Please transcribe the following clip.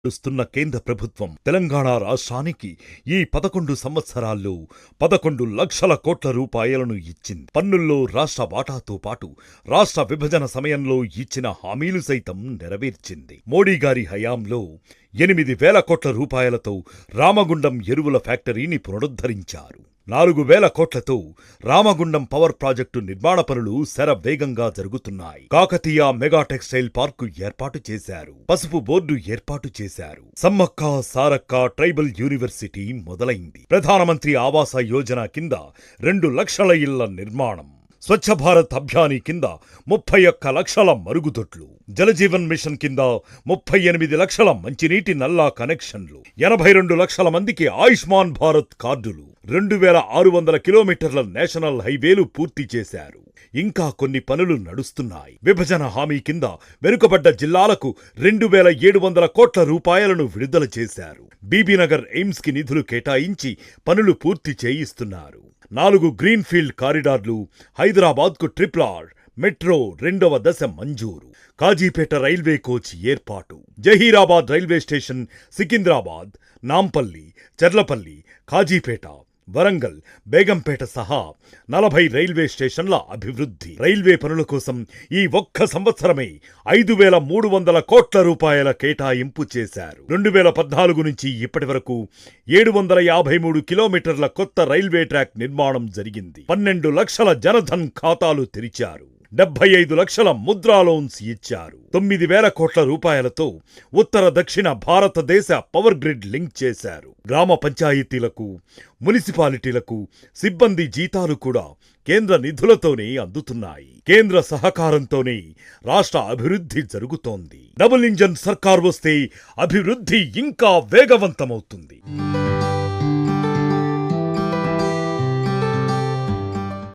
నడుస్తున్న కేంద్ర ప్రభుత్వం తెలంగాణ రాష్ట్రానికి ఈ 11 సంవత్సరాల్లో 11 లక్షల కోట్ల రూపాయలను ఇచ్చింది. పన్నుల్లో రాష్ట్ర వాటాతో పాటు రాష్ట్ర విభజన సమయంలో ఇచ్చిన హామీలు సైతం నెరవేర్చింది. మోడీ గారి హయాంలో 8,000 కోట్ల రూపాయలతో రామగుండం ఎరువుల ఫ్యాక్టరీని పునరుద్ధరించారు. 4,000 కోట్లతో రామగుండం పవర్ ప్రాజెక్టు నిర్మాణ పనులు శరవేగంగా జరుగుతున్నాయి. కాకతీయ మెగా టెక్స్టైల్ పార్కు ఏర్పాటు చేశారు. పసుపు బోర్డు ఏర్పాటు చేశారు. సమ్మక్క సారక్క ట్రైబల్ యూనివర్సిటీ మొదలైంది. ప్రధానమంత్రి ఆవాస యోజన కింద 2 లక్షల ఇళ్ల నిర్మాణం. స్వచ్ఛ భారత్ అభియాని కింద 31 లక్షల మరుగుదొడ్లు. జలజీవన్ మిషన్ కింద 38 లక్షల మంచినీటి నల్లా కనెక్షన్లు. 82 లక్షల మందికి ఆయుష్మాన్ భారత్ కార్డులు. 2,600 కిలోమీటర్ల నేషనల్ హైవేలు పూర్తి చేశారు. ఇంకా కొన్ని పనులు నడుస్తున్నాయి. విభజన హామీ కింద వెనుకబడ్డ జిల్లాలకు 2,700 కోట్ల రూపాయలను విడుదల చేశారు. బీబీనగర్ ఎయిమ్స్ కి నిధులు కేటాయించి పనులు పూర్తి చేయిస్తున్నారు. 4 గ్రీన్ఫీల్డ్ కారిడార్లు. హైదరాబాద్కు ట్రిపుల్ మెట్రో 2వ దశ మంజూరు. కాజీపేట రైల్వే కోచ్ ఏర్పాటు. జహీరాబాద్ రైల్వే స్టేషన్, సికింద్రాబాద్, నాంపల్లి, చర్లపల్లి, కాజీపేట, వరంగల్, బేగంపేట సహా 40 రైల్వే స్టేషన్ల అభివృద్ధి. రైల్వే పనుల కోసం ఈ ఒక్క సంవత్సరమే 5,300 కోట్ల రూపాయల కేటాయింపు చేశారు. 2014 నుంచి ఇప్పటి వరకు 753 కిలోమీటర్ల కొత్త రైల్వే ట్రాక్ నిర్మాణం జరిగింది. 12 లక్షల జనధన్ ఖాతాలు తెరిచారు. 75 లక్షల ముద్రా లోన్స్ ఇచ్చారు. 9,000 కోట్ల రూపాయలతో ఉత్తర దక్షిణ భారతదేశ పవర్ గ్రిడ్ లింక్ చేశారు. గ్రామ పంచాయతీలకు, మున్సిపాలిటీలకు సిబ్బంది జీతాలు కూడా కేంద్ర నిధులతోనే అందుతున్నాయి. కేంద్ర సహకారంతోనే రాష్ట్ర అభివృద్ధి జరుగుతోంది. డబుల్ ఇంజన్ సర్కార్ వస్తే అభివృద్ధి ఇంకా వేగవంతమవుతుంది.